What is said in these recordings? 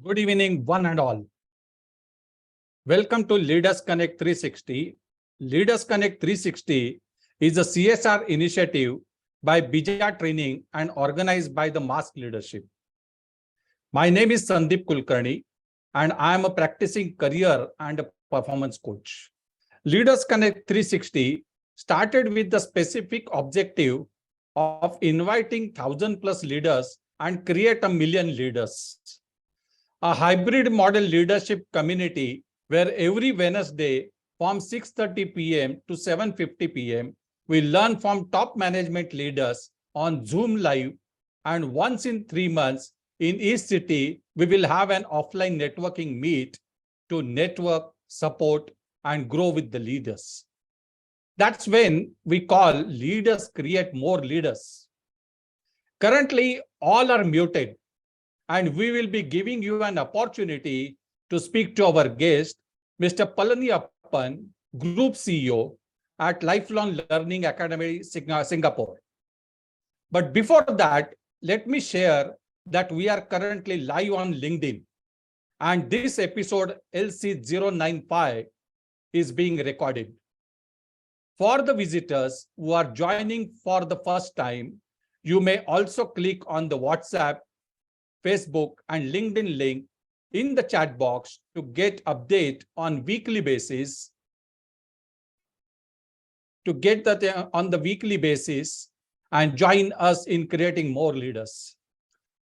Good evening, one and all. Welcome to Leaders Connect 360. Leaders Connect 360 is a CSR initiative by Bija Training and organized by the Mask Leadership. My name is Sandeep Kulkarni, and I am a practicing career and a performance coach. Leaders Connect 360 started with the specific objective of inviting 1,000+ leaders and create 1 million leaders. A hybrid model leadership community where every Wednesday from 6:30 p.m. to 7:50 p.m. we learn from top management leaders on Zoom Live, and once in 3 months in each city, we will have an offline networking meet to network, support, and grow with the leaders. That's when we call Leaders Create More Leaders. Currently, all are muted, and we will be giving you an opportunity to speak to our guest, Mr. Palaniappan, Group CEO at Lifelong Learning Academy, Singapore. But before that, let me share that we are currently live on LinkedIn, and this episode LC095 is being recorded. For the visitors who are joining for the first time, you may also click on the WhatsApp, Facebook, and LinkedIn link in the chat box to get update on weekly basis. To get that on the weekly basis and join us in creating more leaders.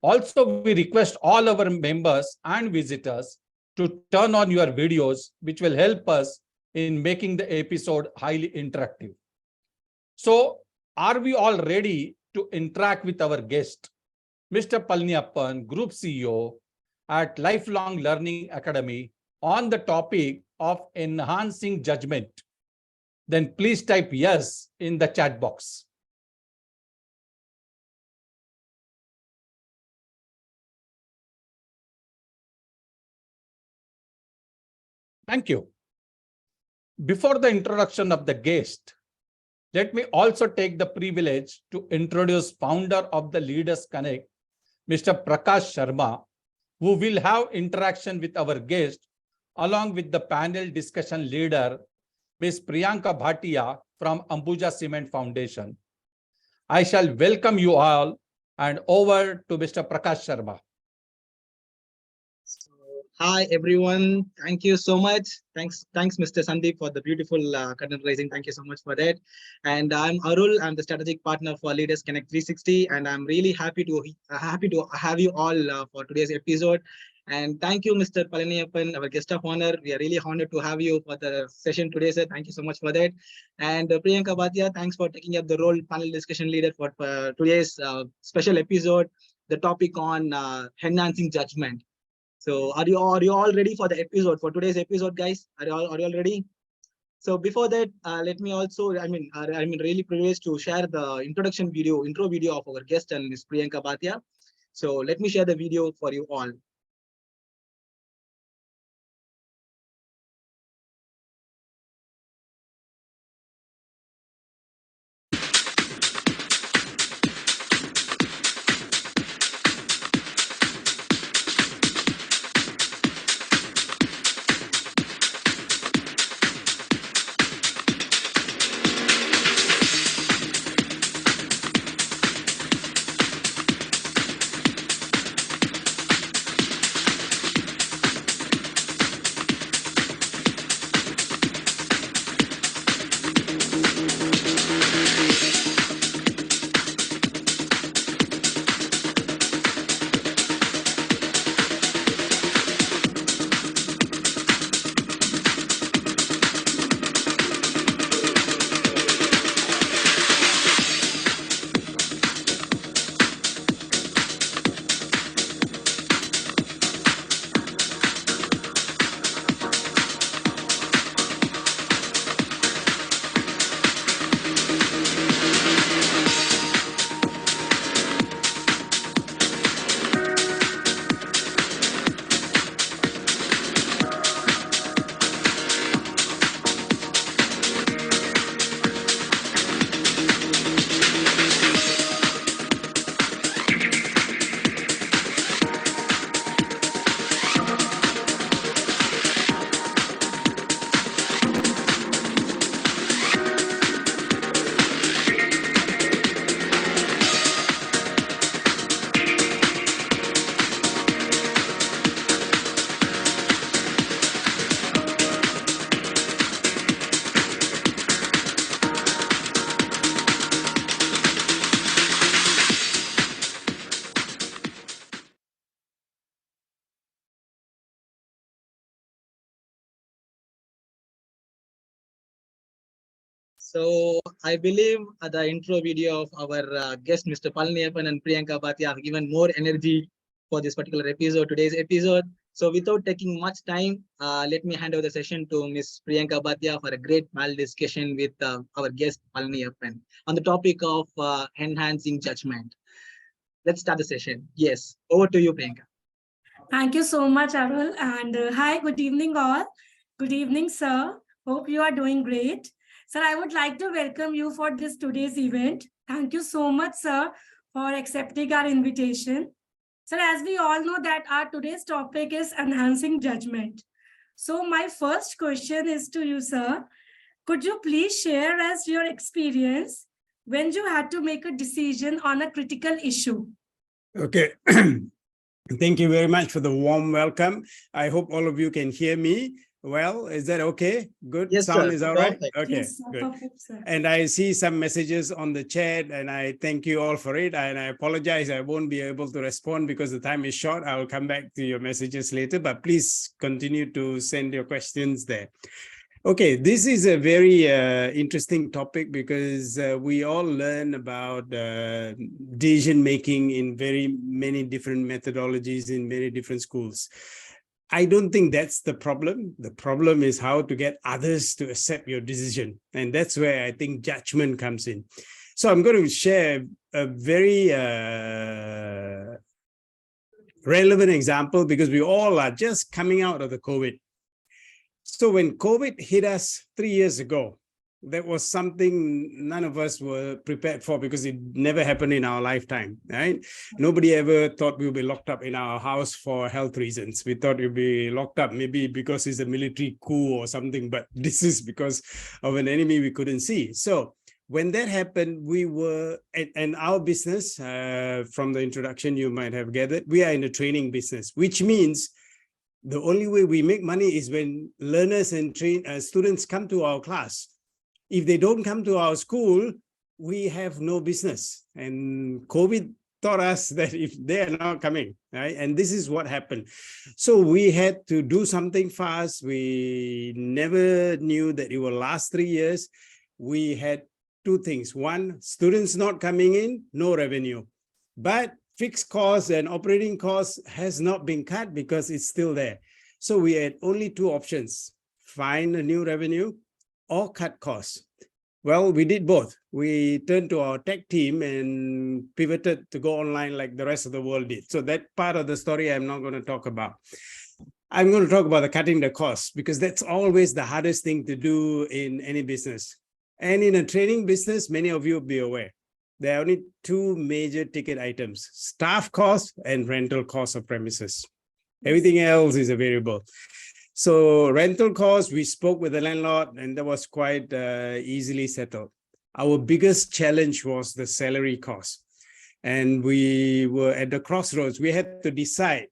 Also, we request all our members and visitors to turn on your videos, which will help us in making the episode highly interactive. So, are we all ready to interact with our guest, Mr. Palaniappan, Group CEO at Lifelong Learning Academy, on the topic of enhancing judgment? Then please type yes in the chat box. Thank you. Before the introduction of the guest, let me also take the privilege to introduce founder of the Leaders Connect, Mr. Prakash Sharma, who will have interaction with our guest along with the panel discussion leader, Ms. Priyanka Bhatia from Ambuja Cement Foundation. I shall welcome you all and over to Mr. Prakash Sharma. Hi everyone, thank you so much. Thanks Mr. Sandeep for the beautiful curtain raising. Thank you so much for that. And I'm Arul. I'm the strategic partner for Leaders Connect 360, and I'm really happy to have you all for today's episode. And thank you, Mr. Palaniappan, our guest of honor. We are really honored to have you for the session today, sir. Thank you so much for that. And Priyanka Bhatia, thanks for taking up the role panel discussion leader for today's special episode, the topic on enhancing judgment. So are you all ready for the episode, for today's episode, guys? Are you all ready? So before that, let me also, I'm really privileged to share the intro video of our guest and Ms. Priyanka Bhatia. So let me share the video for you all. So I believe the intro video of our guest, Mr. Palaniappan and Priyanka Bhatia, have given more energy for this particular episode, today's episode. So without taking much time, let me hand over the session to Ms. Priyanka Bhatia for a great panel discussion with our guest Palaniappan on the topic of enhancing judgment. Let's start the session. Yes, over to you, Priyanka. Thank you so much, Arul. And hi, good evening, all. Good evening, sir. Hope you are doing great. Sir, I would like to welcome you for this today's event. Thank you so much, sir, for accepting our invitation. Sir, as we all know that our today's topic is enhancing judgment. So my first question is to you, sir. Could you please share us your experience when you had to make a decision on a critical issue? Okay. Thank you very much for the warm welcome. I hope all of you can hear me well. Is that okay? Good. Yes, Sound sir. is all right? Perfect. Okay, Yes, sir. good. Perfect, sir. And I see some messages on the chat, and I thank you all for it. And I apologize, I won't be able to respond because the time is short. I will come back to your messages later, but please continue to send your questions there. Okay, this is a very interesting topic because we all learn about decision making in very many different methodologies in very different schools. I don't think that's the problem. The problem is how to get others to accept your decision. And that's where I think judgment comes in. So I'm going to share a very relevant example because we all are just coming out of the COVID. So when COVID hit us 3 years ago, that was something none of us were prepared for because it never happened in our lifetime, right? Nobody ever thought we would be locked up in our house for health reasons. We thought we'd be locked up maybe because it's a military coup or something, but this is because of an enemy we couldn't see. So when that happened, we were, and our business, from the introduction you might have gathered, we are in a training business, which means the only way we make money is when learners and students come to our class. If they don't come to our school, we have no business. And COVID taught us that if they are not coming, right? And this is what happened. So we had to do something fast. We never knew that it will last 3 years. We had two things. One, students not coming in, no revenue. But fixed costs and operating costs has not been cut because it's still there. So we had only two options: find a new revenue or cut costs. Well, we did both. We turned to our tech team and pivoted to go online like the rest of the world did. So that part of the story I'm not going to talk about. I'm going to talk about the cutting the costs, because that's always the hardest thing to do in any business. And in a training business, many of you will be aware, there are only two major ticket items: staff costs and rental costs of premises. Everything else is a variable. So rental costs, we spoke with the landlord, and that was quite easily settled. Our biggest challenge was the salary cost. And we were at the crossroads. We had to decide.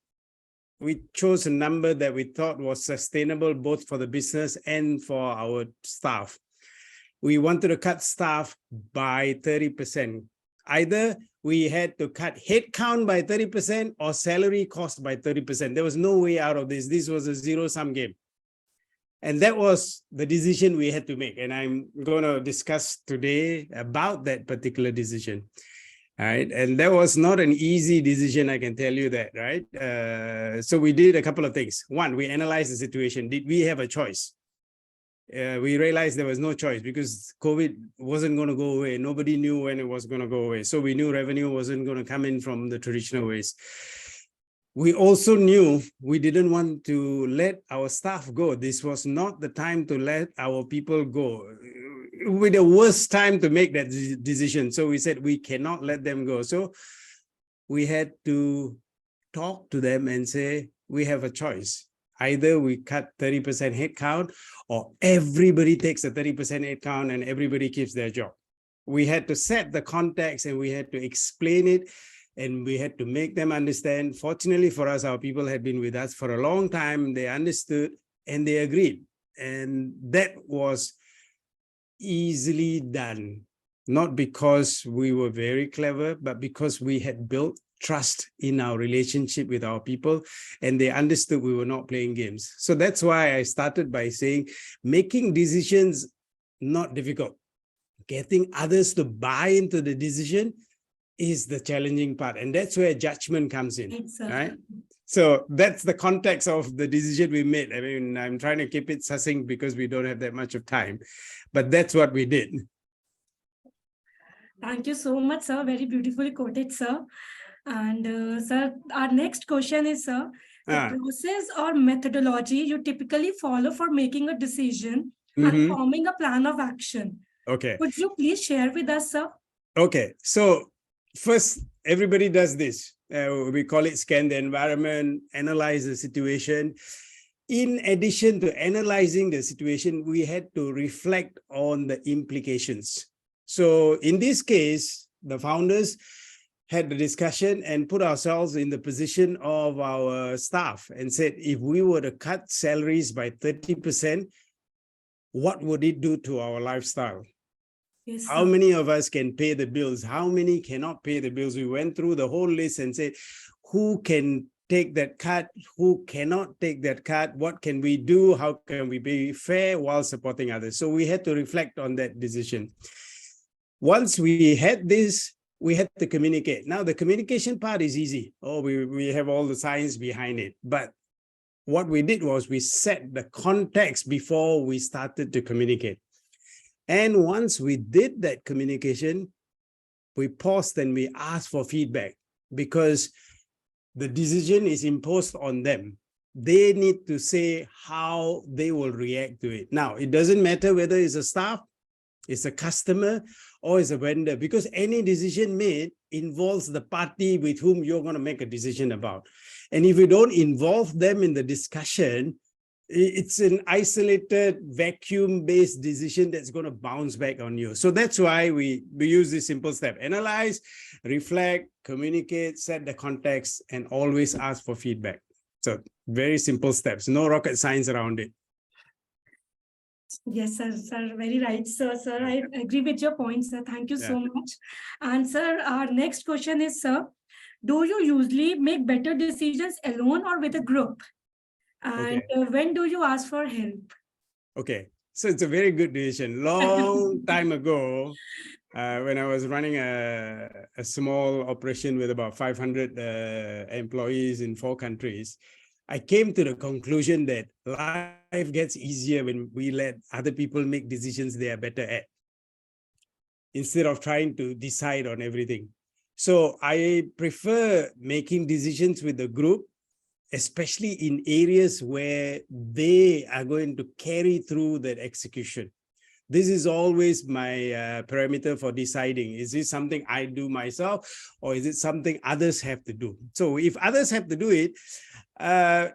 We chose a number that we thought was sustainable both for the business and for our staff. We wanted to cut staff by 30%. Either we had to cut headcount by 30% or salary cost by 30%. There was no way out of this. This was a zero-sum game. And that was the decision we had to make. And I'm going to discuss today about that particular decision. All right. And that was not an easy decision, I can tell you that, right? So we did a couple of things. One, we analyzed the situation. Did we have a choice? We realized there was no choice because COVID wasn't going to go away. Nobody knew when it was going to go away. So we knew revenue wasn't going to come in from the traditional ways. We also knew we didn't want to let our staff go. This was not the time to let our people go. It would be the worst time to make that decision. So we said we cannot let them go. So we had to talk to them and say, we have a choice. Either we cut 30% headcount or everybody takes a 30% headcount and everybody keeps their job. We had to set the context and we had to explain it and we had to make them understand. Fortunately for us, our people had been with us for a long time. They understood and they agreed. And that was easily done, not because we were very clever, but because we had built trust in our relationship with our people, and they understood we were not playing games. So that's why I started by saying, making decisions not difficult. Getting others to buy into the decision is the challenging part, and that's where judgment comes in, right? So that's the context of the decision we made. I mean, I'm trying to keep it succinct because we don't have that much of time, but that's what we did. Thank you so much, sir. Very beautifully quoted, sir. And sir, our next question is, sir, the process or methodology you typically follow for making a decision and forming a plan of action. Okay. Could you please share with us, sir? Okay. So first, everybody does this. We call it scan the environment, analyze the situation. In addition to analyzing the situation, we had to reflect on the implications. So in this case, the founders had the discussion and put ourselves in the position of our staff and said, if we were to cut salaries by 30%, what would it do to our lifestyle? Yes, How many of us can pay the bills? How many cannot pay the bills? We went through the whole list and said, who can take that cut? Who cannot take that cut? What can we do? How can we be fair while supporting others? So we had to reflect on that decision. Once we had this, we had to communicate. Now, the communication part is easy. We have all the science behind it. But what we did was we set the context before we started to communicate. And once we did that communication, we paused and we asked for feedback because the decision is imposed on them. They need to say how they will react to it. Now, it doesn't matter whether it's a staff, it's a customer, or it's a vendor, because any decision made involves the party with whom you're going to make a decision about. And if you don't involve them in the discussion, it's an isolated, vacuum-based decision that's going to bounce back on you. So that's why we use this simple step. Analyze, reflect, communicate, set the context, and always ask for feedback. So very simple steps, no rocket science around it. Yes, sir. Very right, sir. Sir, I agree with your points, sir. Thank you so much. And sir, our next question is, sir, do you usually make better decisions alone or with a group? And when do you ask for help? Okay. So it's a very good decision. Long time ago, when I was running a small operation with about 500 employees in 4 countries, I came to the conclusion that life gets easier when we let other people make decisions they are better at. instead of trying to decide on everything. So I prefer making decisions with the group, especially in areas where they are going to carry through that execution. This is always my parameter for deciding, is this something I do myself or is it something others have to do? So if others have to do it,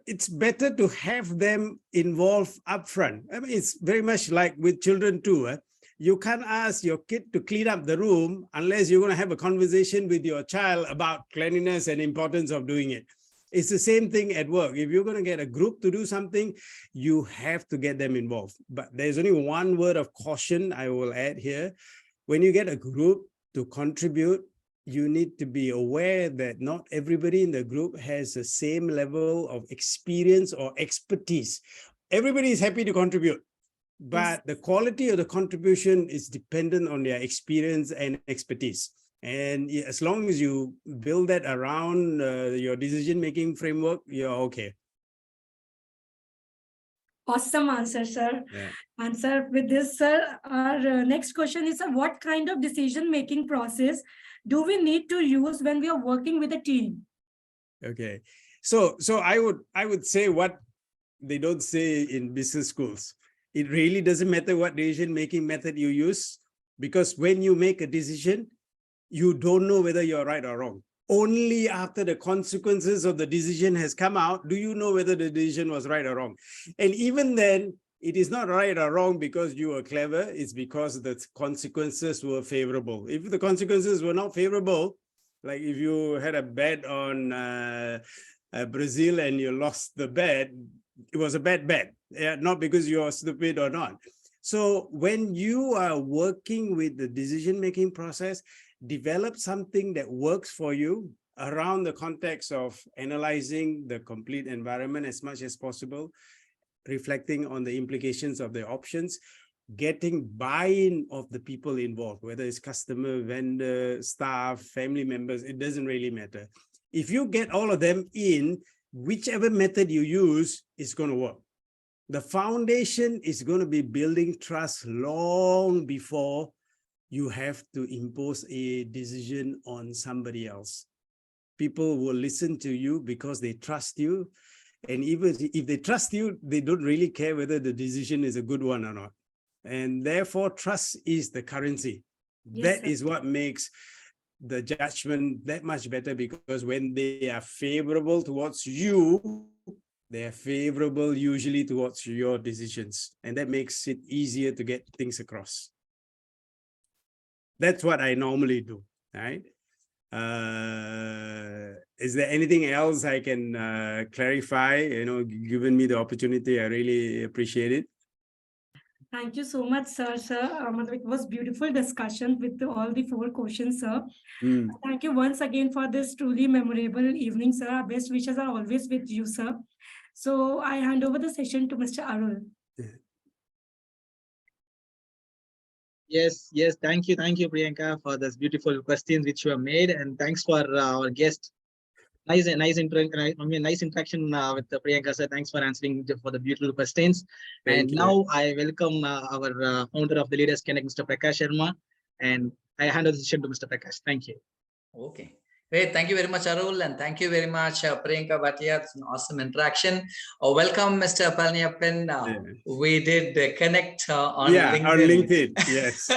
it's better to have them involved upfront. I mean, it's very much like with children too. You can't ask your kid to clean up the room unless you're going to have a conversation with your child about cleanliness and importance of doing it. It's the same thing at work. If you're going to get a group to do something, you have to get them involved. But there's only one word of caution I will add here. When you get a group to contribute, you need to be aware that not everybody in the group has the same level of experience or expertise. Everybody is happy to contribute, but the quality of the contribution is dependent on their experience and expertise. And as long as you build that around your decision-making framework, you're okay. Awesome answer, sir. Yeah. And sir, with this, sir, our next question is, sir, what kind of decision-making process do we need to use when we are working with a team? Okay. So I would say what they don't say in business schools. It really doesn't matter what decision-making method you use, because when you make a decision, you don't know whether you're right or wrong. Only after the consequences of the decision has come out, do you know whether the decision was right or wrong. And even then, it is not right or wrong because you were clever. It's because the consequences were favorable. If the consequences were not favorable, like if you had a bet on Brazil and you lost the bet, it was a bad bet, not because you're stupid or not. So when you are working with the decision-making process, develop something that works for you around the context of analyzing the complete environment as much as possible, reflecting on the implications of the options, getting buy-in of the people involved, whether it's customer, vendor, staff, family members, it doesn't really matter. If you get all of them in, whichever method you use is going to work. The foundation is going to be building trust long before you have to impose a decision on somebody else. People will listen to you because they trust you. And even if they trust you, they don't really care whether the decision is a good one or not. And therefore, trust is the currency. Yes, That is what makes the judgment that much better, because when they are favorable towards you, they are favorable usually towards your decisions. And that makes it easier to get things across. That's what I normally do, right? Is there anything else I can clarify? Given me the opportunity, I really appreciate it. Thank you so much, sir. It was beautiful discussion with all the 4 questions, sir. Thank you once again for this truly memorable evening, sir. Our best wishes are always with you, sir. So I hand over the session to Mr. Arul. Yes, thank you, Priyanka, for those beautiful questions which you have made, and thanks for our guest. Nice interaction with Priyanka, sir. Thanks for answering for the beautiful questions. Thank you. Now I welcome our founder of the Leaders Connect, Mr. Prakash Sharma, and I hand over the session to Mr. Prakash. Thank you. Okay. Great. Thank you very much, Arul, and thank you very much, Priyanka, Bhatia. It's an awesome interaction. Welcome, Mr. Palaniappan. We did connect on LinkedIn. On LinkedIn. Yes.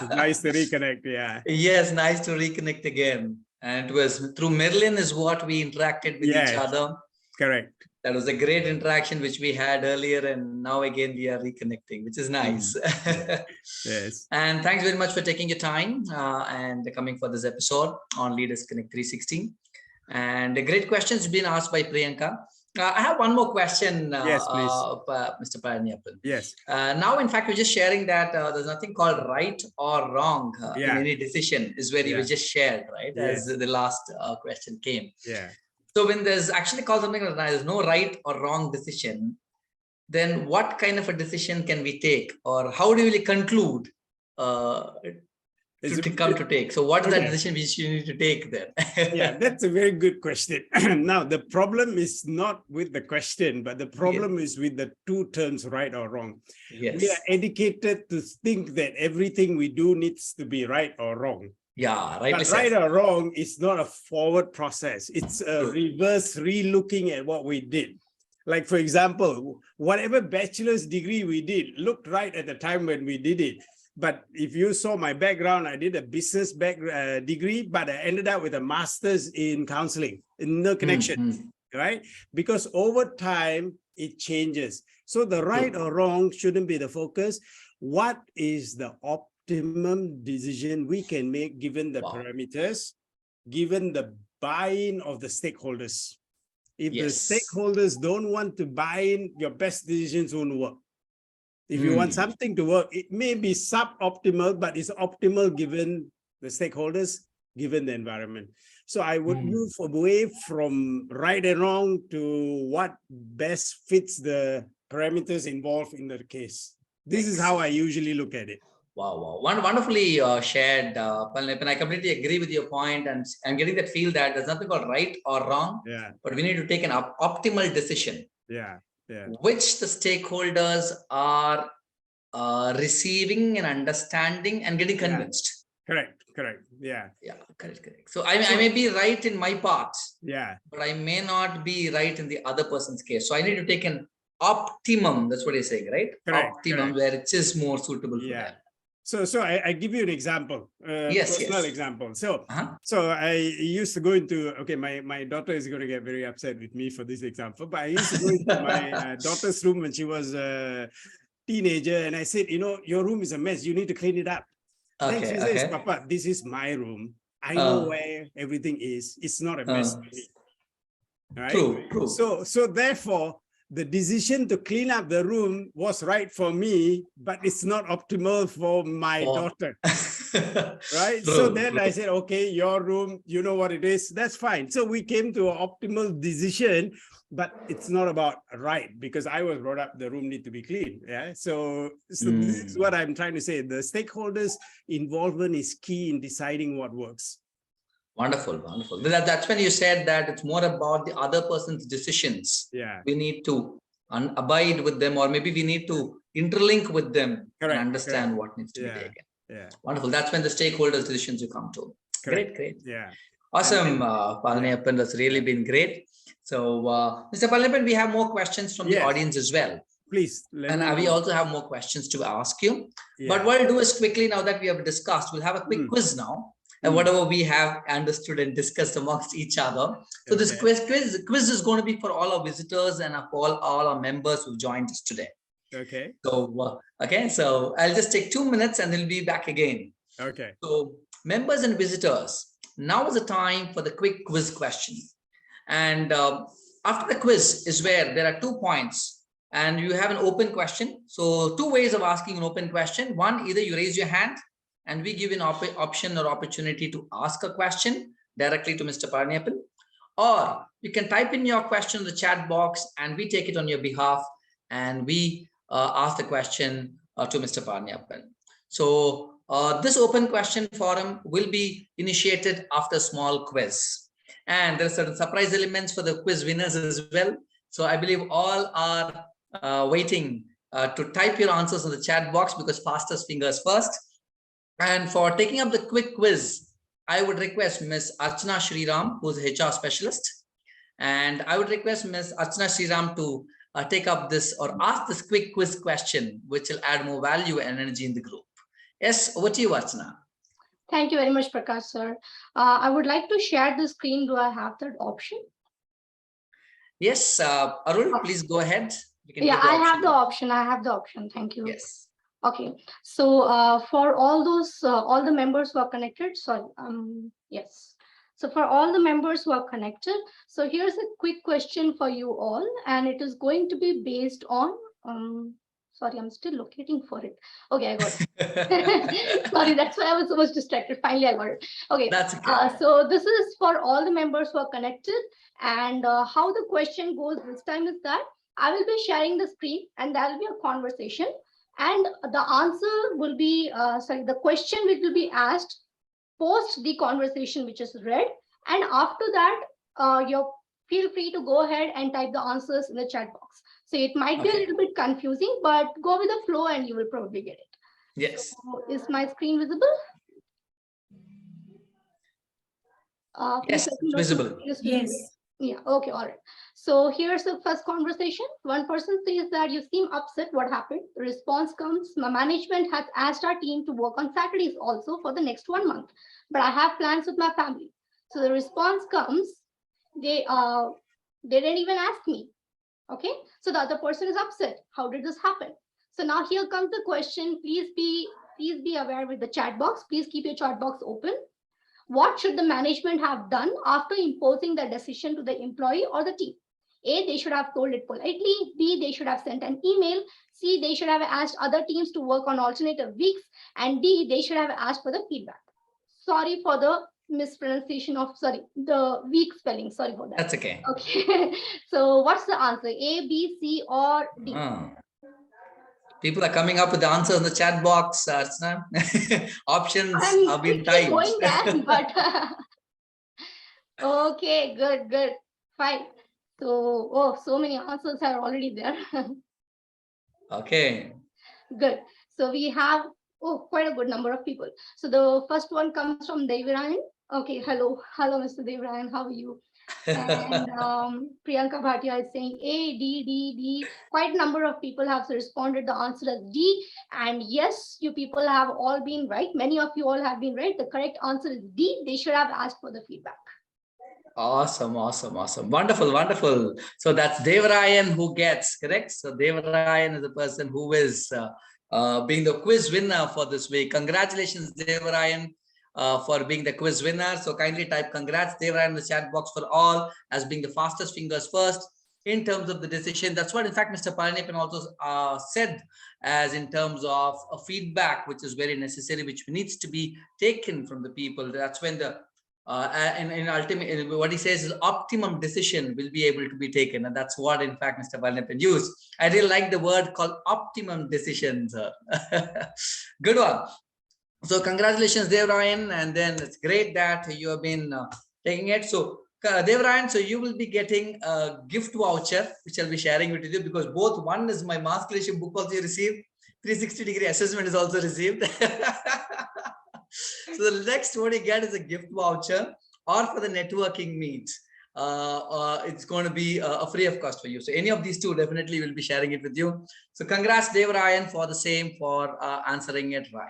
Nice to reconnect. Yeah. Yes, nice to reconnect again. And it was through Merlin is what we interacted with each other. Correct. That was a great interaction which we had earlier, and now again we are reconnecting, which is nice. Yes. And thanks very much for taking your time and coming for this episode on Leaders Connect 360. And the great questions have been asked by Priyanka. I have one more question, yes, please. Mr. Palaniappan. Yes. Now, in fact, we're just sharing that there's nothing called right or wrong in any decision, is where you were just shared, right? As the last question came. Yeah. So when there's actually called something like there's no right or wrong decision, then what kind of a decision can we take, or how do we really conclude to come to take. So what is that Okay. decision which you need to take then? Yeah, that's a very good question. Now, the problem is not with the question, but the problem is with the two terms, right or wrong. Yes. We are educated to think that everything we do needs to be right or wrong. Yeah, right. But right or wrong is not a forward process. It's a reverse re-looking at what we did. Like, for example, whatever bachelor's degree we did looked right at the time when we did it. But if you saw my background, I did a business degree, but I ended up with a master's in counseling, no connection, right? Because over time, it changes. So the right or wrong shouldn't be the focus. What is the optimum decision we can make given the parameters, given the buy-in of the stakeholders? If the stakeholders don't want to buy in, your best decisions won't work. If you want something to work, it may be suboptimal, but it's optimal given the stakeholders, given the environment. So I would move away from right and wrong to what best fits the parameters involved in the case. This is how I usually look at it. Wow. Wonderfully shared, Palaniappan. I completely agree with your point, and I'm getting that feel that there's nothing called right or wrong, but we need to take an optimal decision. Which the stakeholders are receiving and understanding and getting convinced. Correct. Correct. So I may be right in my part, but I may not be right in the other person's case. So I need to take an optimum. That's what you're saying, right? Optimum, where it is more suitable for them. So I give you an example, personal example. So I used to go into, my daughter is going to get very upset with me for this example, but I used to go into my daughter's room when she was a teenager, and I said, your room is a mess. You need to clean it up. Then she says, Papa, this is my room. I know where everything is. It's not a mess to me. Right? True. So therefore, the decision to clean up the room was right for me, but it's not optimal for my daughter. Right? So then I said, okay, your room, you know what it is. That's fine. So we came to an optimal decision, but it's not about right, because I was brought up, the room need to be clean. So this is what I'm trying to say. The stakeholders' involvement is key in deciding what works. Wonderful. That's when you said that it's more about the other person's decisions. We need to abide with them, or maybe we need to interlink with them and understand what needs to be taken. Wonderful. That's when the stakeholders' decisions you come to. Great. Awesome, Palaniappan. That's really been great. So, Mr. Palaniappan, we have more questions from the audience as well. Please. And we also have more questions to ask you. But what I'll do is quickly, now that we have discussed, we'll have a quick quiz now. And whatever we have understood and discussed amongst each other. So this quiz is going to be for all our visitors and all our members who joined us today. So I'll just take 2 minutes and we'll be back again. So members and visitors, now is the time for the quick quiz question. And after the quiz is where there are 2 points and you have an open question. So 2 ways of asking an open question. One, either you raise your hand and we give an option or opportunity to ask a question directly to Mr. Palaniappan, or you can type in your question in the chat box and we take it on your behalf and we ask the question to Mr. Palaniappan. So this open question forum will be initiated after a small quiz. And there are certain surprise elements for the quiz winners as well. So I believe all are waiting to type your answers in the chat box, because fastest fingers first. And for taking up the quick quiz, I would request Ms. Archana Shriram, who's a HR specialist. And I would request Ms. Archana Shriram to take up this or ask this quick quiz question, which will add more value and energy in the group. Yes, over to you, Archana. Thank you very much, Prakash, sir. I would like to share the screen. Do I have that option? Yes, Arul, please go ahead. Yeah, I have the option. Thank you. Yes. Okay, so for all the members who are connected, yes. So for all the members who are connected, so here's a quick question for you all, and it is going to be based on, sorry, I'm still locating for it. Okay, I got it. Sorry, that's why I was distracted. Finally, I got it. Okay, that's okay. So this is for all the members who are connected, and how the question goes this time is that I will be sharing the screen and there will be a conversation. And the answer will be, the question which will be asked post the conversation which is read. And after that, you feel free to go ahead and type the answers in the chat box. So it might be a little bit confusing, but go with the flow and you will probably get it. Yes. So, is my screen visible? Yes, it's visible. Yes. Yeah, okay, all right. So here's the first conversation. One person says that you seem upset. What happened? The response comes, my management has asked our team to work on Saturdays also for the next 1 month, but I have plans with my family. So the response comes, they didn't even ask me. Okay, so the other person is upset. How did this happen? So now here comes the question. Please be aware with the chat box. Please keep your chat box open. What should the management have done after imposing the decision to the employee or the team? A, they should have told it politely. B, they should have sent an email. C, they should have asked other teams to work on alternative weeks. And D, they should have asked for the feedback. Sorry for the mispronunciation of, the weak spelling. Sorry for that. That's okay. Okay. So what's the answer? A, B, C, or D? People are coming up with the answers in the chat box. Options have been typed. Going there, but okay, good, fine. So, so many answers are already there. Okay. Good. So we have quite a good number of people. So the first one comes from Devarayan. Okay, hello, Mr. Devarayan, how are you? And Priyanka Bhatia is saying A, D. Quite a number of people have responded. The answer is D. And yes, you people have all been right. Many of you all have been right. The correct answer is D. They should have asked for the feedback. Awesome. Wonderful. So that's Devarayan who gets correct. So Devarayan is the person who is being the quiz winner for this week. Congratulations, Devarayan. For being the quiz winner. So kindly type congrats Devarayan in the chat box for all as being the fastest fingers first in terms of the decision. That's what in fact Mr. Palaniappan also said as in terms of a feedback which is very necessary, which needs to be taken from the people. That's when the in ultimate what he says is optimum decision will be able to be taken, and that's what in fact Mr. Palaniappan used. I really like the word called optimum decisions. Good one. So congratulations, Devarayan, and then it's great that you have been taking it. So Devarayan, so you will be getting a gift voucher, which I'll be sharing with you because both one is my mass creation book also received, 360-degree assessment is also received. So the next what you get is a gift voucher or for the networking meets. It's going to be free of cost for you. So any of these two definitely will be sharing it with you. So congrats, Devarayan, for the same, for answering it right.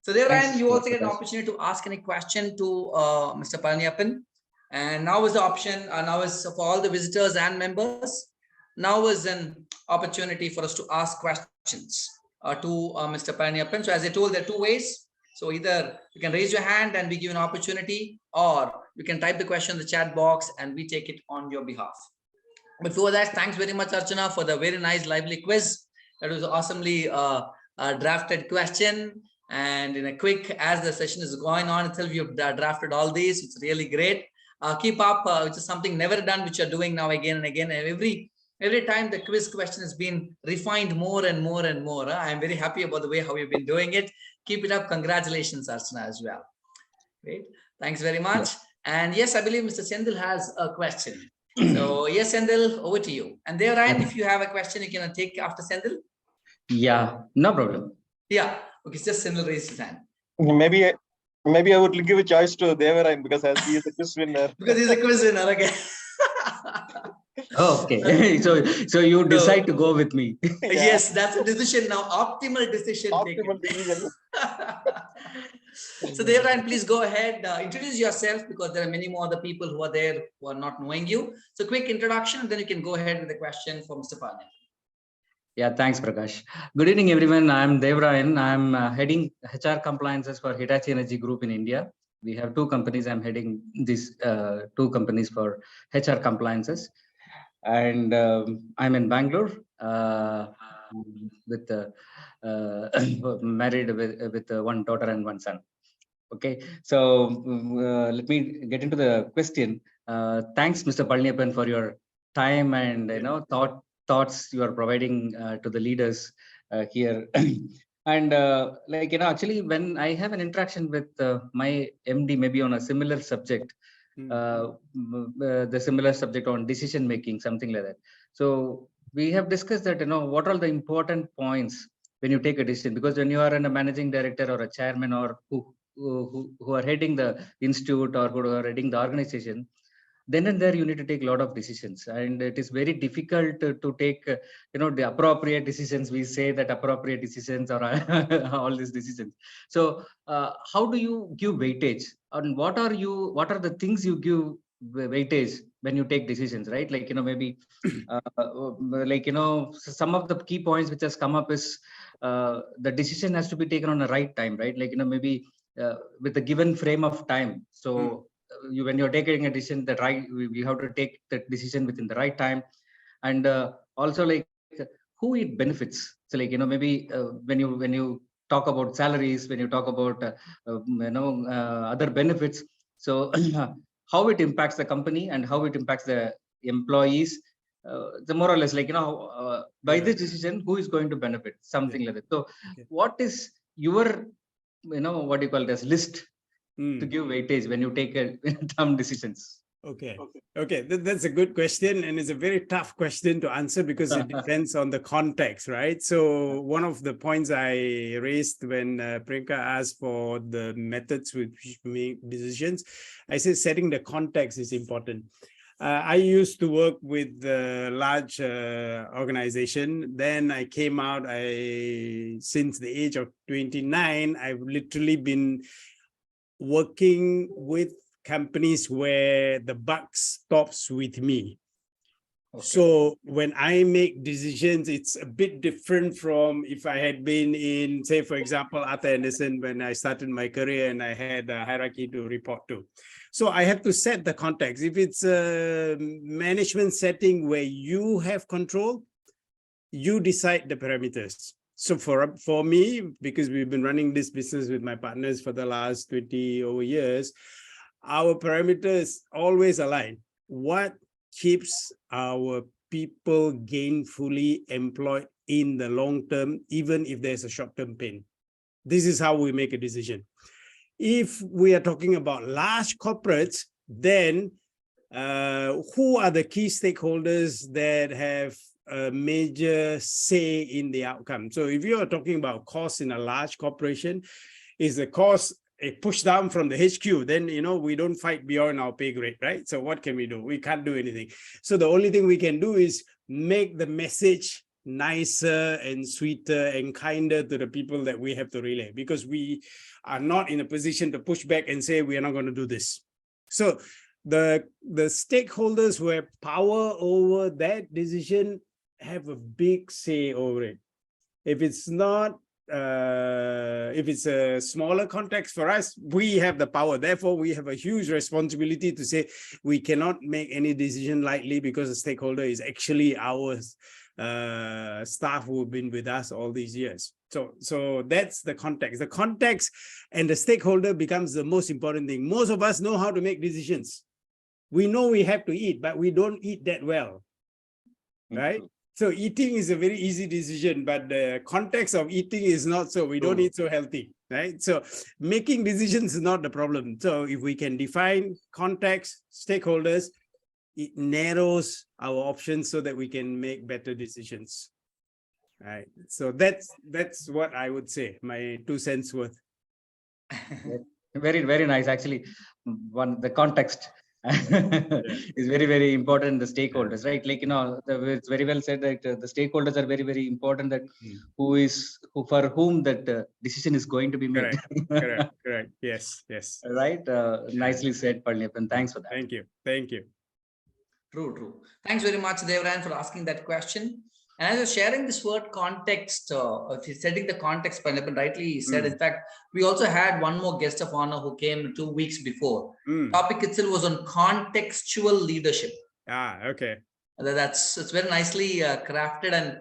So Devarayan, you also get an opportunity to ask any question to Mr. Palaniappan. And now is the option, now is for all the visitors and members, now is an opportunity for us to ask questions to Mr. Palaniappan. So as I told, there are two ways. So either you can raise your hand and we give an opportunity, or you can type the question in the chat box and we take it on your behalf. But before that, thanks very much, Archana, for the very nice, lively quiz. That was awesomely drafted question. And in a quick, as the session is going on itself, you've drafted all these. It's really great. Keep up, which is something never done, which you're doing now again and again. And every time the quiz question has been refined more and more and more. I'm very happy about the way how you've been doing it. Keep it up. Congratulations, Archana, as well. Great. Thanks very much. And yes, I believe Mr. Sendil has a question. So yes, Sendil, over to you. And there, Ryan, if you have a question, you can take after Sendil. Yeah, no problem. Yeah. Okay, just Sendil raised his hand. Maybe I would give a choice to Devarayan because as he is a quiz winner. Because he's a quiz winner, okay. Okay, so you decide to go with me. Yes, that's a decision now. Optimal decision. Optimal decision. So Devarayan, please go ahead. Introduce yourself because there are many more other people who are there who are not knowing you. So quick introduction, and then you can go ahead with the question for Mr. Palaniappan. Yeah, thanks, Prakash. Good evening, everyone. I'm Devarayan. I'm heading HR compliances for Hitachi Energy Group in India. We have two companies. I'm heading these two companies for HR compliances. And I'm in Bangalore with married with one daughter and one son. Okay, so let me get into the question. Thanks, Mr. Palaniappan, for your time and thoughts you are providing to the leaders here. And like, actually, when I have an interaction with my MD, maybe on a similar subject, the similar subject on decision making, something like that. So we have discussed that, what are the important points when you take a decision? Because when you are a managing director or a chairman, or who are heading the institute or who are heading the organization, then and there you need to take a lot of decisions, and it is very difficult to take the appropriate decisions. We say that appropriate decisions or all these decisions. So how do you give weightage, and what are the things you give weightage when you take decisions, right? Like, maybe like, some of the key points which has come up is the decision has to be taken on the right time, right? Like, maybe with a given frame of time. So when you're taking a decision, we have to take that decision within the right time. And also, like, who it benefits. So, like, maybe when you talk about salaries, when you talk about other benefits, so how it impacts the company and how it impacts the employees, the more or less, like, by this decision, who is going to benefit, something like that. So what is your what do you call it as list to give weightage when you take term decisions? Okay. That's a good question, and it's a very tough question to answer because it depends on the context, right? So one of the points I raised when Priyanka asked for the methods with which we make decisions, I said setting the context is important. I used to work with a large organization. Then I came out. Since the age of 29, I've literally been working with companies where the buck stops with me. Okay. So when I make decisions, it's a bit different from if I had been in, say, for example, Arthur Andersen, when I started my career and I had a hierarchy to report to. So I have to set the context. If it's a management setting where you have control, you decide the parameters. So for me, because we've been running this business with my partners for the last 20 over years, our parameters always align. What keeps our people gainfully employed in the long term, even if there's a short-term pain? This is how we make a decision. If we are talking about large corporates, then who are the key stakeholders that have a major say in the outcome? So if you are talking about cost in a large corporation, is the cost a push down from the HQ, then, we don't fight beyond our pay grade, right? So what can we do? We can't do anything. So the only thing we can do is make the message nicer and sweeter and kinder to the people that we have to relay, because we are not in a position to push back and say, we are not going to do this. So the stakeholders who have power over that decision have a big say over it. If it's not, if it's a smaller context for us, we have the power. Therefore, we have a huge responsibility to say we cannot make any decision lightly, because the stakeholder is actually our staff who have been with us all these years. So that's the context. The context and the stakeholder becomes the most important thing. Most of us know how to make decisions. We know we have to eat, but we don't eat that well, right? So eating is a very easy decision, but the context of eating is not so. We don't eat so healthy, right? So making decisions is not the problem. So if we can define context, stakeholders, it narrows our options so that we can make better decisions, right? So that's what I would say, my 2 cents worth. Very, very nice. Actually, the context is very, very important. The stakeholders, right? Like, it's very well said that the stakeholders are very, very important. That for whom that decision is going to be made. Correct. Yes. Right. Nicely said, Palaniappan. Thanks for that. Thank you. True. Thanks very much, Devran, for asking that question. And as you're sharing this word context, if you're setting the context, Palaniappan rightly said. In fact, we also had one more guest of honor who came 2 weeks before. Topic itself was on contextual leadership. Okay. It's very nicely crafted, and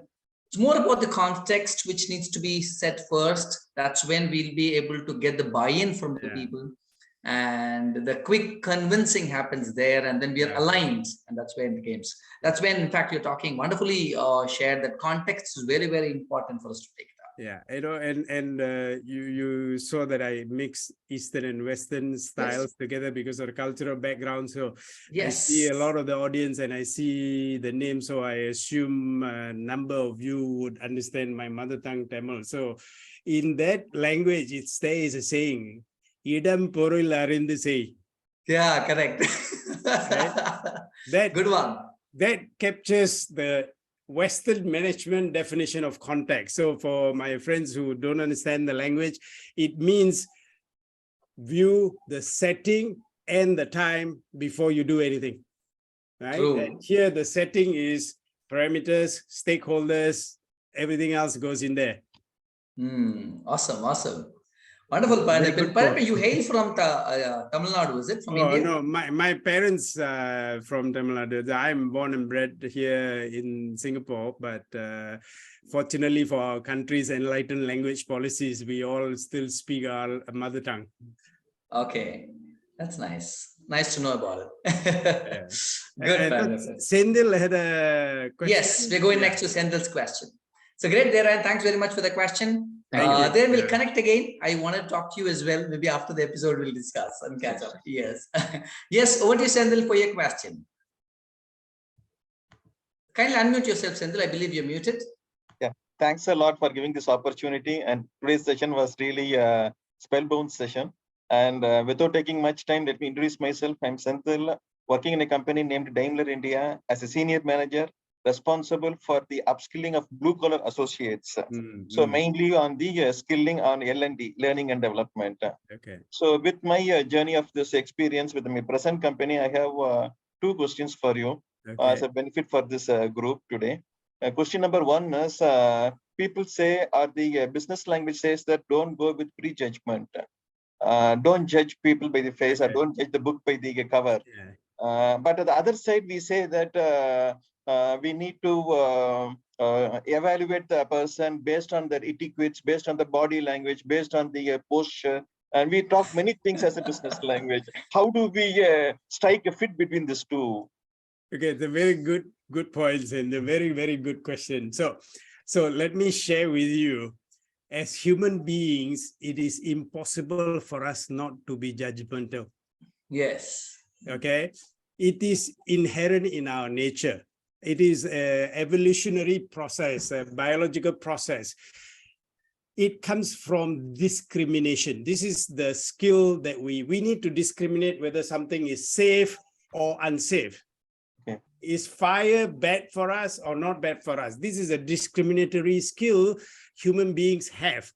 it's more about the context which needs to be set first. That's when we'll be able to get the buy-in from the people. and the quick convincing happens there, and then we are aligned, and that's when it games. That's when, in fact, you're talking wonderfully shared that context is very, very important for us to take it up. Yeah, and you saw that I mix Eastern and Western styles together because of the cultural background. So I see a lot of the audience and I see the name, so I assume a number of you would understand my mother tongue Tamil. So in that language, there is a saying, Idam porul arindu sei. Yeah, correct. Right? That good one. That captures the Western management definition of context. So for my friends who don't understand the language, it means view the setting and the time before you do anything. Right? And here the setting is parameters, stakeholders, everything else goes in there. Awesome, awesome. Wonderful, Palaniappan. You hail from Tamil Nadu, is it? From India? No, my parents from Tamil Nadu. I'm born and bred here in Singapore, but fortunately for our country's enlightened language policies, we all still speak our mother tongue. Okay, that's nice. Nice to know about it. Good, Palaniappan. Sendil had a question. Yes, we're going next to Sendil's question. So great, Dheeran. Thanks very much for the question. Then we'll connect again. I want to talk to you as well. Maybe after the episode, we'll discuss and catch up. Yes. Yes, over to you, Sendil, for your question. Kindly unmute yourself, Sendil. I believe you're muted. Yeah, thanks a lot for giving this opportunity. And today's session was really a spellbound session. And without taking much time, let me introduce myself. I'm Sendil, working in a company named Daimler India as a senior manager, responsible for the upskilling of blue-collar associates. So mainly on the skilling on L&D, learning and development. Okay. So with my journey of this experience with my present company, I have two questions for you as a benefit for this group today. Question number one is, people say, or the business language says that don't go with prejudgment. Don't judge people by the face, or don't judge the book by the cover. But on the other side, we say that we need to evaluate the person based on their etiquettes, based on the body language, based on the posture. And we talk many things as a business language. How do we strike a fit between these two? Okay, it's a very good points and a very, very good question. So let me share with you, as human beings, it is impossible for us not to be judgmental. Yes. Okay. It is inherent in our nature. It is an evolutionary process, a biological process. It comes from discrimination. This is the skill that we need to discriminate whether something is safe or unsafe. Okay. Is fire bad for us or not bad for us? This is a discriminatory skill human beings have.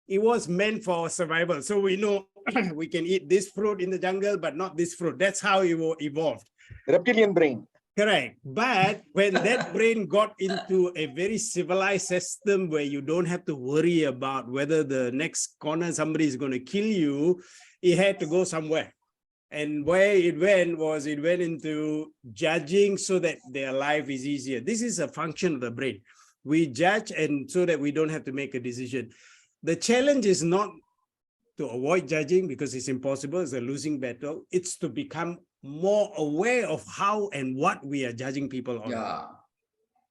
It was meant for survival. So we know we can eat this fruit in the jungle, but not this fruit. That's how it evolved. Reptilian brain. Correct. But when that brain got into a very civilized system where you don't have to worry about whether the next corner somebody is going to kill you, it had to go somewhere. And where it went into judging so that their life is easier. This is a function of the brain. We judge and so that we don't have to make a decision. The challenge is not to avoid judging because it's impossible, it's a losing battle. It's to become more aware of how and what we are judging people on. Yeah.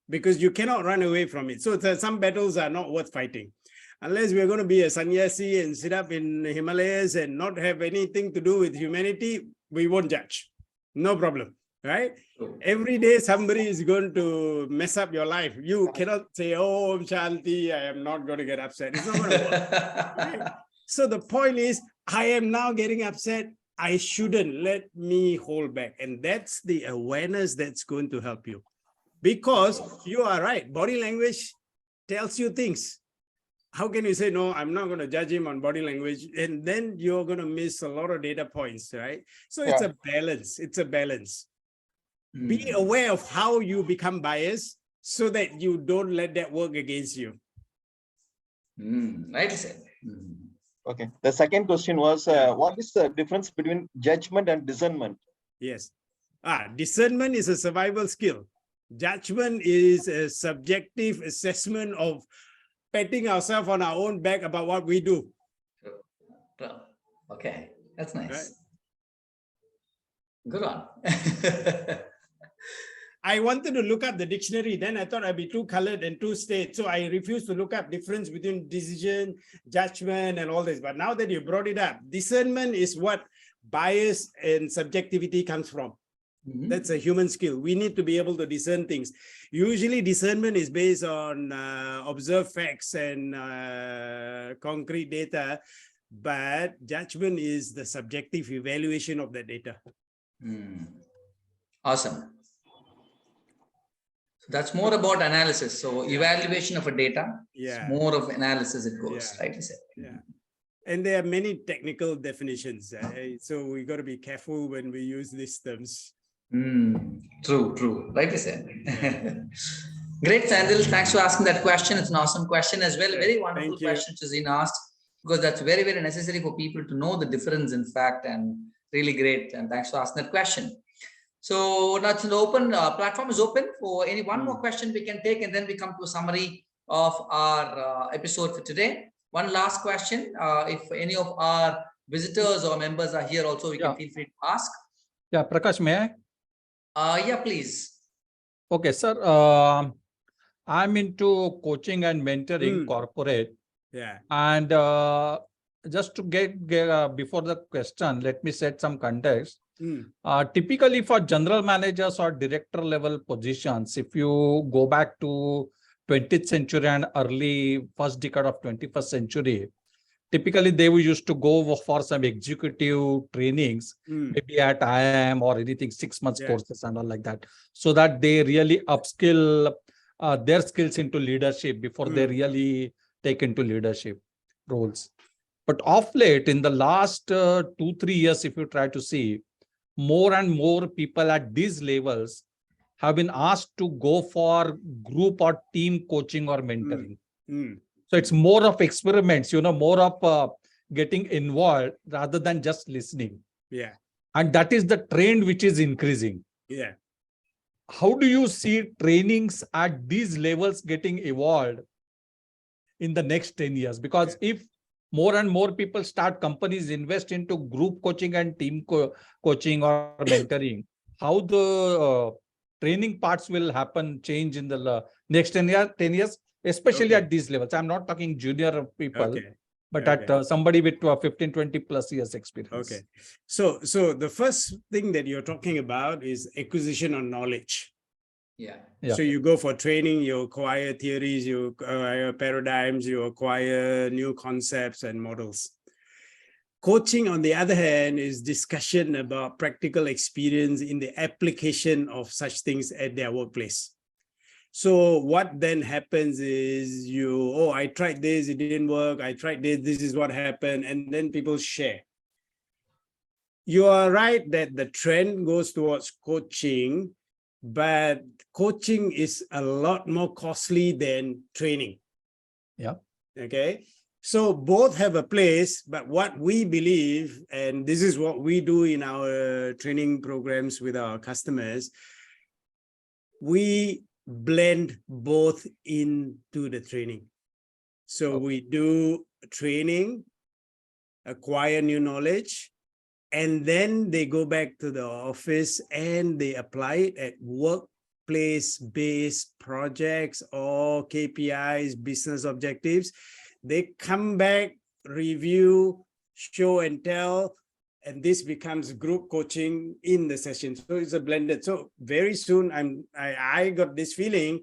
Because you cannot run away from it. So some battles are not worth fighting. Unless we're going to be a sannyasi and sit up in the Himalayas and not have anything to do with humanity, we won't judge. No problem, right? Every day somebody is going to mess up your life. You cannot say, oh, Shanti, I am not going to get upset. It's not going to work. Right? So the point is, I am now getting upset. I shouldn't. Let me hold back. And that's the awareness that's going to help you. Because you are right. Body language tells you things. How can you say, no, I'm not going to judge him on body language? And then you're going to miss a lot of data points, right? So it's a balance. It's a balance. Be aware of how you become biased so that you don't let that work against you. Right said. Okay. The second question was, what is the difference between judgment and discernment? Yes. Discernment is a survival skill. Judgment is a subjective assessment of patting ourselves on our own back about what we do. Okay. That's nice. Right. Good on. I wanted to look up the dictionary, then I thought I'd be too colored and too straight. So I refused to look up difference between decision, judgment, and all this. But now that you brought it up, discernment is what bias and subjectivity comes from. That's a human skill. We need to be able to discern things. Usually discernment is based on observed facts and concrete data, but judgment is the subjective evaluation of the data. Awesome. So that's more about analysis. So evaluation of a data, it's more of analysis it goes, right? You said. Yeah. And there are many technical definitions. So we got to be careful when we use these terms. True. Like I said. Great, Sandil. Thanks for asking that question. It's an awesome question as well. Very wonderful question Shazeen asked, because that's very, very necessary for people to know the difference, in fact, and really great. And thanks for asking that question. So now it's an open platform is open for any one more question we can take, and then we come to a summary of our episode for today. One last question. If any of our visitors or members are here also, we can feel free to ask. Yeah, Prakash, may I? Yeah, please. Okay, sir. I'm into coaching and mentoring corporate. Yeah. And just to get before the question, let me set some context. Typically for general managers or director level positions, if you go back to 20th century and early first decade of 21st century, typically they used to go for some executive trainings, maybe at IIM or anything, 6 months courses and all like that, so that they really upskill their skills into leadership before they really take into leadership roles. But of late, in the last 2-3 years, if you try to see, more and more people at these levels have been asked to go for group or team coaching or mentoring. So it's more of experiments, more of getting involved rather than just listening. Yeah. And that is the trend which is increasing. Yeah. How do you see trainings at these levels getting evolved in the next 10 years? Because if more and more people start, companies invest into group coaching and team coaching or mentoring, how the training parts will change in the next 10 years, especially at these levels. I'm not talking junior people, but at somebody with 15-20 plus years experience. Okay. So the first thing that you're talking about is acquisition of knowledge. Yeah. So you go for training, you acquire theories, you acquire paradigms, you acquire new concepts and models. Coaching, on the other hand, is discussion about practical experience in the application of such things at their workplace. So what then happens is I tried this, it didn't work. I tried this is what happened. And then people share. You are right that the trend goes towards coaching, but coaching is a lot more costly than training. Yeah. Okay. So both have a place, but what we believe, and this is what we do in our training programs with our customers, we blend both into the training. So we do training, acquire new knowledge, and then they go back to the office and they apply it at workplace-based projects or KPIs, business objectives. They come back, review, show and tell, and this becomes group coaching in the session. So it's a blended. So very soon I got this feeling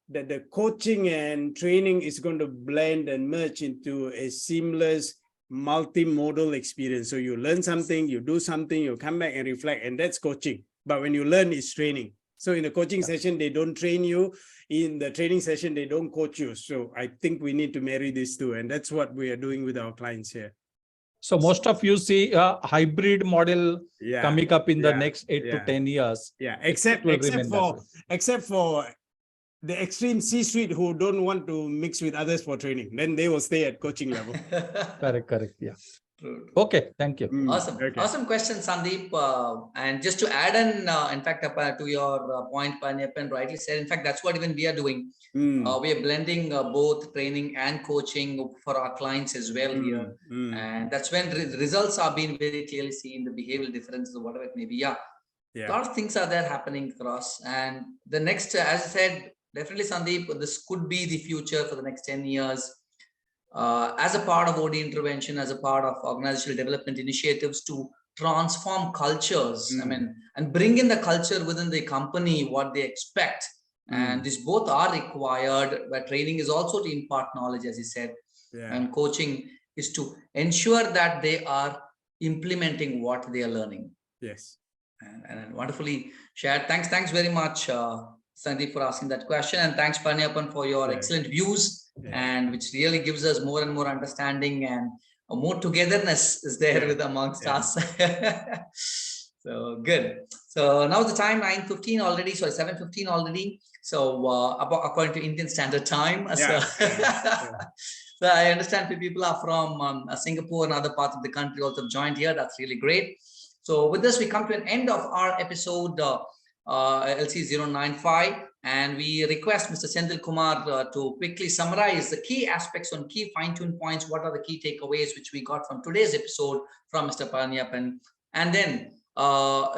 that the coaching and training is going to blend and merge into a seamless multimodal experience. So you learn something, you do something, you come back and reflect, and that's coaching. But when you learn, it's training. So in the coaching session, they don't train you. In the training session, they don't coach you. So I think we need to marry these two. And that's what we are doing with our clients here. So most of you see a hybrid model coming up in the next 8 to 10 years. Yeah, except for the extreme C-suite who don't want to mix with others for training. Then they will stay at coaching level. Correct. Yeah. True. Okay, thank you. Awesome. Okay. Awesome question, Sandeep. And just to add in fact, to your point, Palaniappan rightly said, in fact, that's what even we are doing. We are blending both training and coaching for our clients as well here. And that's when results are being very clearly seen, the behavioral differences or whatever it may be. Yeah. A lot of things are there happening across. And the next, as I said, definitely, Sandeep, this could be the future for the next 10 years. As a part of OD intervention, as a part of organizational development initiatives to transform cultures, I mean, and bring in the culture within the company, what they expect. And these both are required, but training is also to impart knowledge, as you said, and coaching is to ensure that they are implementing what they are learning. Yes. And wonderfully shared. Thanks very much, Sandeep, for asking that question. And thanks, Palaniappan, for your excellent views, and which really gives us more and more understanding and more togetherness is there with amongst us. So good. So now the time 9:15 already, sorry, 7:15 already. So according to Indian Standard Time. So I understand people are from Singapore and other parts of the country also joined here. That's really great. So with this, we come to an end of our episode LC095, and we request Mr. Senthil Kumar to quickly summarize the key aspects on key fine-tune points. What are the key takeaways which we got from today's episode from Mr. Palaniappan, and then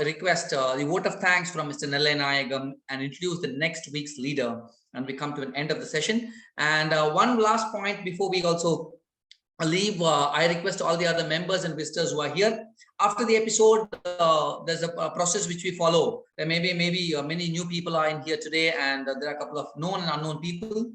request the vote of thanks from Mr. Nallayanayagan and introduce the next week's leader. And we come to an end of the session. And one last point before we also leave, I request all the other members and visitors who are here. After the episode, there's a process which we follow. There may be many new people are in here today, and there are a couple of known and unknown people.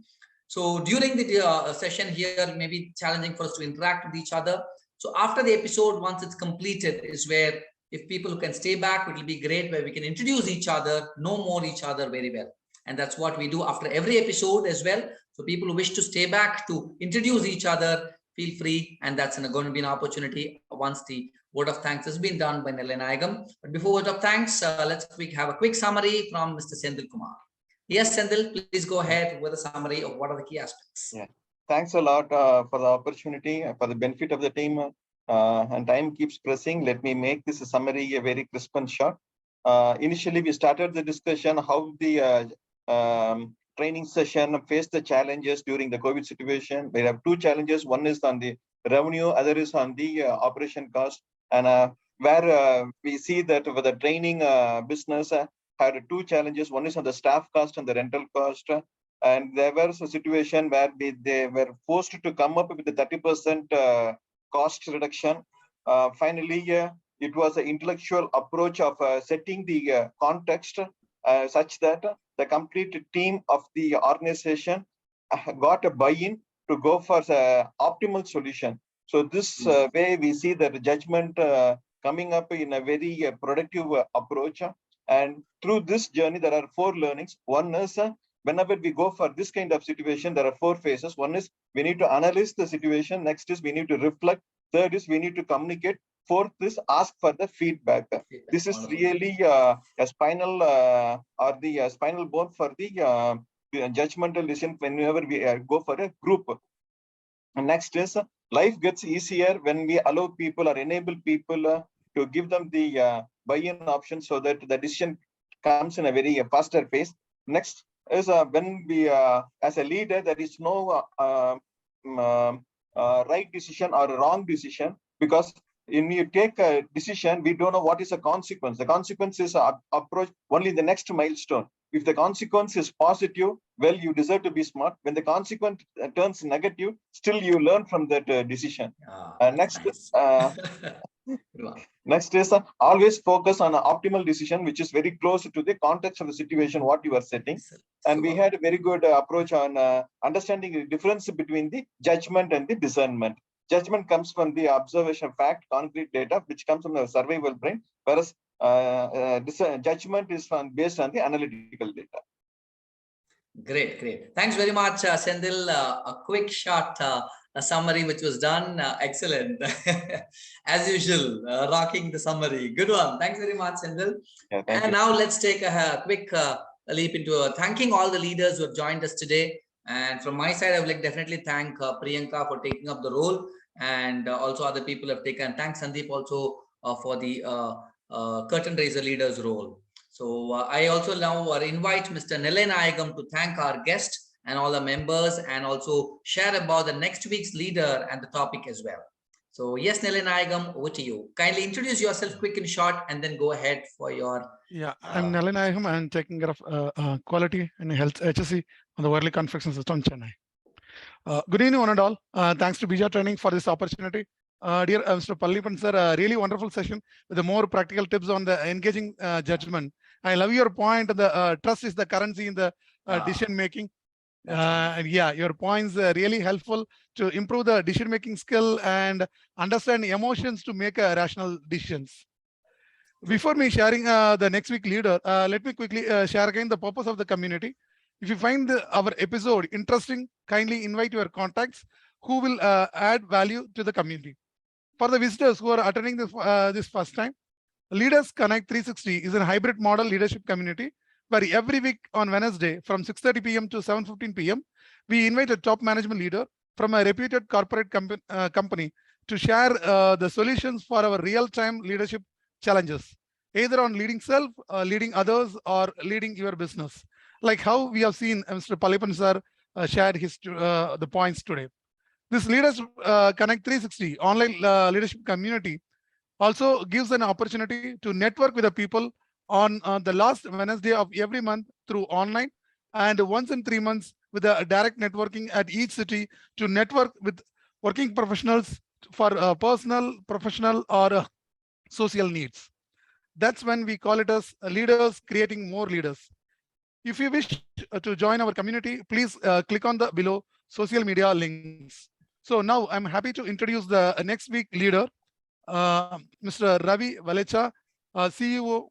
So during the session here, it may be challenging for us to interact with each other. So after the episode, once it's completed, is where if people who can stay back, it will be great, where we can introduce each other, know more each other very well. And that's what we do after every episode as well. So people who wish to stay back to introduce each other, feel free, and that's going to be an opportunity once the word of thanks has been done by Nallayanayagan. But before word of thanks, let's have a quick summary from Mr. Senthil Kumar. Yes, Senthil, please go ahead with a summary of what are the key aspects. Yeah, thanks a lot for the opportunity, for the benefit of the team. And time keeps pressing. Let me make this a summary very crisp and short. Initially, we started the discussion how the training session faced the challenges during the COVID situation. We have two challenges. One is on the revenue, other is on the operation cost. And where we see that with the training business had two challenges. One is on the staff cost and the rental cost. And there was a situation where they were forced to come up with the 30% cost reduction. Finally, it was an intellectual approach of setting the context such that the complete team of the organization got a buy-in to go for the optimal solution. So this way we see that Judgement coming up in a very productive approach. And through this journey, there are 4 learnings. One is whenever we go for this kind of situation, there are 4 phases. One is we need to analyze the situation. Next is we need to reflect. Third is we need to communicate. Fourth is ask for the feedback. This is really a spinal or the spinal bone for the judgmental decision whenever we go for a group. And next is life gets easier when we allow people or enable people to give them the buy-in option so that the decision comes in a very faster pace. Next is when we, as a leader, there is no right decision or wrong decision, because when you take a decision, we don't know what is the consequence. The consequence is approach only the next milestone. If the consequence is positive, well, you deserve to be smart. When the consequence turns negative, still you learn from that decision. Next, next is always focus on an optimal decision, which is very close to the context of the situation, what you are setting. And we had a very good approach on understanding the difference between the judgment and the discernment. Judgment comes from the observation of fact, concrete data, which comes from the survival brain, whereas judgment is based on the analytical data. Great. Thanks very much, Senthil. A quick short summary which was done. Excellent. As usual, rocking the summary. Good one. Thanks very much, Senthil. Yeah, and now let's take a quick leap into thanking all the leaders who have joined us today. And from my side, I would like definitely thank Priyanka for taking up the role. and also other people have taken. Thanks, Sandeep, also for the curtain raiser leaders role. So I also now invite Mr. Nalin to thank our guest and all the members, and also share about the next week's leader and the topic as well. So yes, Nalin, over to you. Kindly introduce yourself quick and short, and then go ahead for your. Yeah, I'm Nalin. I'm taking care of quality and health HSE on the Worley Confection System, Chennai. Good evening, one and all. Thanks to Bija Training for this opportunity. Dear Mr. Palaniappan sir, a really wonderful session with the more practical tips on the engaging judgment. I love your point. The trust is the currency in the decision making. Yeah, your points are really helpful to improve the decision making skill and understand emotions to make rational decisions. Before me sharing the next week leader, let me quickly share again the purpose of the community. If you find our episode interesting, kindly invite your contacts who will add value to the community. For the visitors who are attending this first time, Leaders Connect 360 is a hybrid model leadership community where every week on Wednesday from 6:30 p.m. to 7:15 p.m., we invite a top management leader from a reputed corporate company to share the solutions for our real-time leadership challenges, either on leading self, leading others, or leading your business. Like how we have seen Mr. Palaniappan sir shared his the points today. This Leaders Connect 360 online leadership community also gives an opportunity to network with the people on the last Wednesday of every month through online, and once in 3 months with a direct networking at each city to network with working professionals for personal, professional, or social needs. That's when we call it as leaders creating more leaders. If you wish to join our community, please click on the below social media links. So now I'm happy to introduce the next week leader, Mr. Ravi Valecha, CEO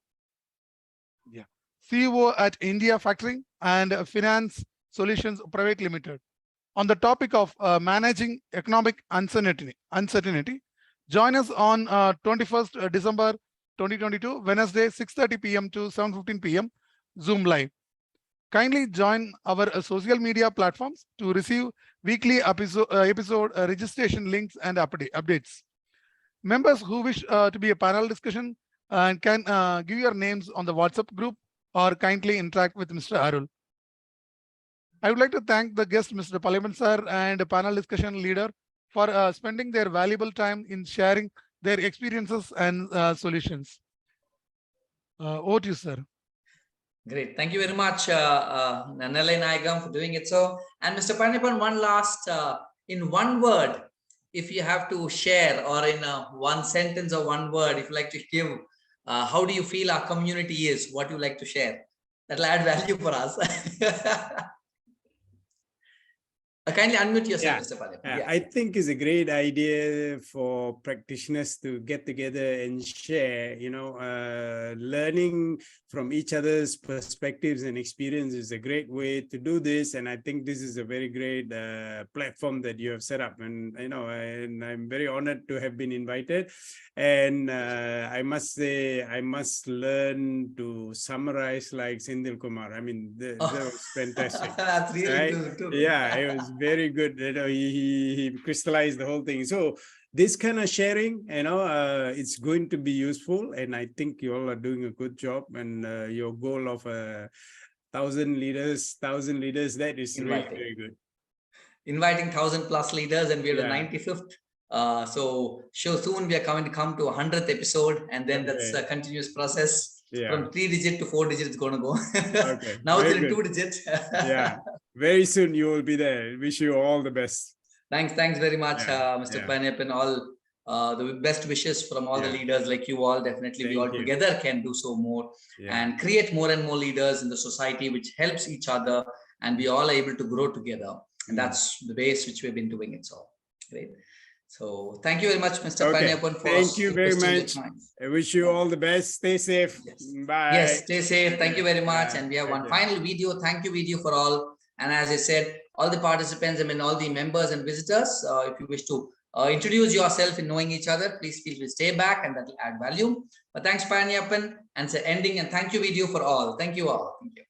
at India Factoring and Finance Solutions Private Limited. On the topic of managing economic uncertainty, join us on 21st December 2022, Wednesday, 6:30 p.m. to 7:15 p.m. Zoom Live. Kindly join our social media platforms to receive weekly episode registration links and updates. Members who wish to be a panel discussion can give your names on the WhatsApp group or kindly interact with Mr. Arul. I would like to thank the guest, Mr. Palaniappan sir, and panel discussion leader for spending their valuable time in sharing their experiences and solutions. Over to you, sir. Great. Thank you very much, Nalin for doing it so. And Mr. Palaniappan, one last, in one word, if you have to share, or in one sentence or one word, if you like to give, how do you feel our community is? What you like to share? That'll add value for us. Kindly unmute yourself, Mr. Palaniappan. I think it's a great idea for practitioners to get together and share, learning from each other's perspectives and experience is a great way to do this. And I think this is a very great platform that you have set up. And, and I'm very honored to have been invited. And I must say, I must learn to summarize like Sindhil Kumar. I mean, that was fantastic. That's really right? good. Yeah, it was very good. He crystallized the whole thing. So this kind of sharing, it's going to be useful. And I think you all are doing a good job. And your goal of 1,000 leaders, that is really very good. Inviting 1,000+ leaders, and we're the 95th. So soon we are come to 100th episode, and then that's a continuous process. From 3-digit to 4-digit, it's going to go. Now it's in 2-digit. Yeah, very soon you will be there. Wish you all the best. Thanks very much, Mr. Palaniappan. All the best wishes from all the leaders like you all. Definitely, we all together can do so more and create more and more leaders in the society, which helps each other, and we all are able to grow together. And that's the base which we've been doing it. So great. So thank you very much, Mr. Palaniappan. Thank you very much. I wish you all the best. Stay safe. Bye. Yes, stay safe. Thank you very much. And we have one final video. Thank you video for all. And as I said, all the participants, all the members and visitors, if you wish to introduce yourself in knowing each other, please feel free to stay back, and that will add value. But thanks, Palaniappan, and it's ending. And thank you video for all. Thank you all. Thank you.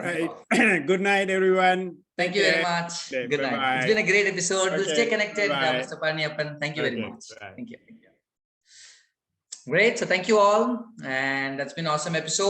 right. Good night, everyone. Thank you very much. Okay, Good night. bye-bye. It's been a great episode. We'll stay Okay, connected, bye-bye. Mr. Palaniappan. Thank you very Okay, much. bye. Thank you. Great. So thank you all. And that's been an awesome episode.